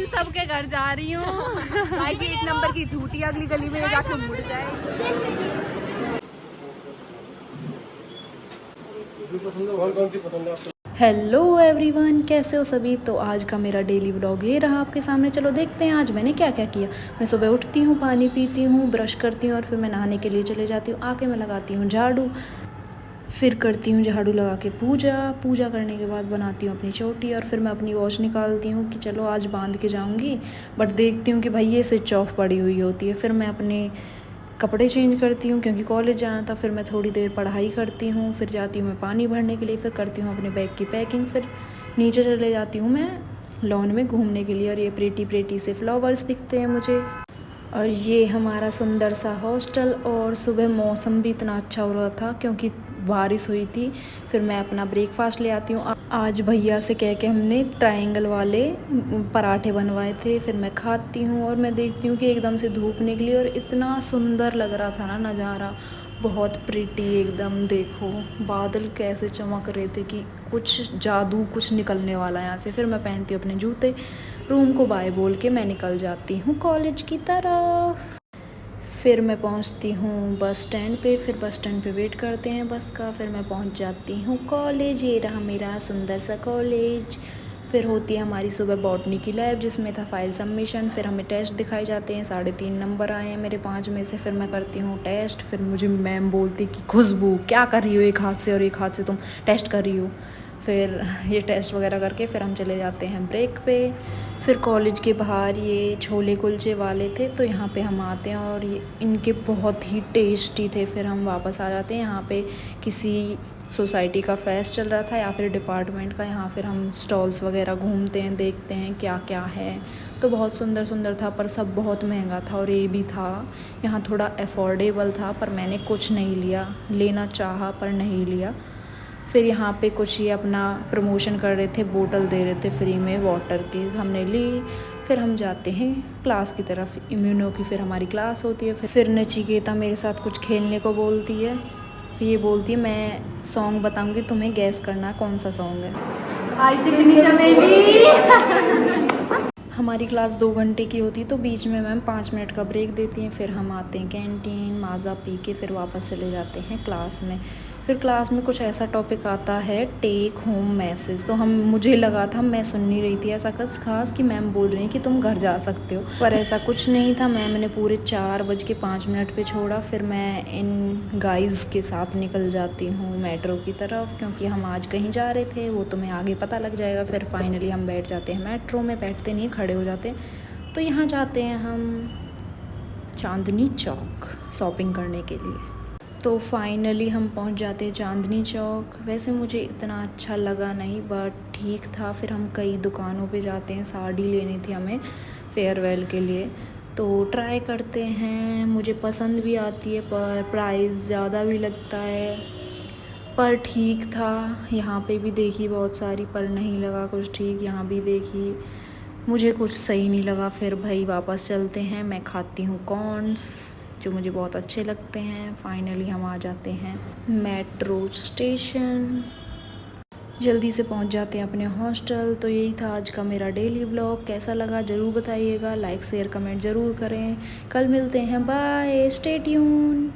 सबके घर जा रही हूँ। भाई 1 नंबर की झूठी, अगली गली में जाके मुड़ जाएगी। हेलो एवरीवन, कैसे हो सभी। तो आज का मेरा डेली व्लॉग ये रहा आपके सामने। चलो देखते हैं आज मैंने क्या क्या किया। मैं सुबह उठती हूँ, पानी पीती हूँ, ब्रश करती हूँ और फिर मैं नहाने के लिए चले जाती हूँ। आके मैं लगाती हूँ झाड़ू, फिर करती हूँ झाड़ू लगा के पूजा करने के बाद बनाती हूँ अपनी चोटी और फिर मैं अपनी वॉच निकालती हूँ कि चलो आज बांध के जाऊँगी। बट देखती हूँ कि भाई ये स्विच ऑफ पड़ी हुई होती है। फिर मैं अपने कपड़े चेंज करती हूँ क्योंकि कॉलेज जाना था। फिर मैं थोड़ी देर पढ़ाई करती हूँ, फिर जाती हूँ मैं पानी भरने के लिए, फिर करती हूँ अपने बैग की पैकिंग। फिर नीचे चले जाती हूँ मैं लॉन में घूमने के लिए और ये प्रेटी से फ्लावर्स दिखते हैं मुझे। और ये हमारा सुंदर सा हॉस्टल। और सुबह मौसम भी इतना अच्छा हो रहा था क्योंकि बारिश हुई थी। फिर मैं अपना ब्रेकफास्ट ले आती हूँ। आज भैया से कह के हमने ट्रायंगल वाले पराठे बनवाए थे। फिर मैं खाती हूँ और मैं देखती हूँ कि एकदम से धूप निकली और इतना सुंदर लग रहा था ना नज़ारा, बहुत प्रिटी एकदम। देखो बादल कैसे चमक रहे थे कि कुछ जादू, कुछ निकलने वाला है यहाँ से। फिर मैं पहनती हूँ अपने जूते, रूम को बाय बोल के मैं निकल जाती हूँ कॉलेज की तरफ। फिर मैं पहुंचती हूँ बस स्टैंड पे। फिर बस स्टैंड पे वेट करते हैं बस का। फिर मैं पहुंच जाती हूँ कॉलेज। ये रहा मेरा सुंदर सा कॉलेज। फिर होती है हमारी सुबह बॉटनी की लैब जिसमें था फाइल सबमिशन। फिर हमें टेस्ट दिखाए जाते हैं। 3.5 नंबर आए हैं मेरे 5 में से। फिर मैं करती हूँ टेस्ट। फिर मुझे मैम बोलती कि खुशबू क्या कर रही हो एक हाथ से और एक हाथ से तुम टेस्ट कर रही हो। फिर ये टेस्ट वगैरह करके फिर हम चले जाते हैं ब्रेक पे। फिर कॉलेज के बाहर ये छोले कुलचे वाले थे तो यहाँ पे हम आते हैं और ये इनके बहुत ही टेस्टी थे। फिर हम वापस आ जाते हैं। यहाँ पे किसी सोसाइटी का फेस्ट चल रहा था या फिर डिपार्टमेंट का। यहाँ फिर हम स्टॉल्स वगैरह घूमते हैं, देखते हैं क्या क्या है। तो बहुत सुंदर सुंदर था पर सब बहुत महंगा था। और ये भी था यहाँ थोड़ा अफोर्डेबल था पर मैंने कुछ नहीं लिया, लेना चाहा पर नहीं लिया। फिर यहाँ पे कुछ ये अपना प्रमोशन कर रहे थे, बोतल दे रहे थे फ्री में वाटर की, हमने ली। फिर हम जाते हैं क्लास की तरफ, इम्यूनो की फिर हमारी क्लास होती है। फिर नचिकेता मेरे साथ कुछ खेलने को बोलती है। फिर ये बोलती है मैं सॉन्ग बताऊंगी, तुम्हें गैस करना कौन सा सॉन्ग है। आई चिकनी चमेली। हमारी क्लास 2 घंटे की होती तो बीच में मैम 5 मिनट का ब्रेक देती हैं। फिर हम आते हैं कैंटीन, माज़ा पी के फिर वापस चले जाते हैं क्लास में। फिर क्लास में कुछ ऐसा टॉपिक आता है टेक होम मैसेज। तो मुझे लगा था, मैं सुन नहीं रही थी ऐसा कुछ खास कि मैम बोल रही हैं कि तुम घर जा सकते हो, पर ऐसा कुछ नहीं था। मैम ने पूरे 4:05 पे छोड़ा। फिर मैं इन गाइज़ के साथ निकल जाती हूँ मेट्रो की तरफ क्योंकि हम आज कहीं जा रहे थे, वो तुम्हें आगे पता लग जाएगा। फिर फाइनली हम बैठ जाते हैं मेट्रो में, बैठते नहीं खड़े हो जाते। तो यहाँ जाते हैं हम चांदनी चौक शॉपिंग करने के लिए। तो फाइनली हम पहुंच जाते हैं चांदनी चौक। वैसे मुझे इतना अच्छा लगा नहीं बट ठीक था। फिर हम कई दुकानों पे जाते हैं, साड़ी लेनी थी हमें फेयरवेल के लिए। तो ट्राई करते हैं, मुझे पसंद भी आती है पर प्राइस ज़्यादा भी लगता है, पर ठीक था। यहाँ पे भी देखी बहुत सारी पर नहीं लगा कुछ ठीक। यहाँ भी देखी, मुझे कुछ सही नहीं लगा। फिर भाई वापस चलते हैं। मैं खाती हूँ कॉर्न्स जो मुझे बहुत अच्छे लगते हैं। फाइनली हम आ जाते हैं मेट्रो स्टेशन, जल्दी से पहुंच जाते हैं अपने हॉस्टल। तो यही था आज का मेरा डेली व्लॉग। कैसा लगा ज़रूर बताइएगा, लाइक शेयर कमेंट ज़रूर करें। कल मिलते हैं, बाय, स्टे ट्यून।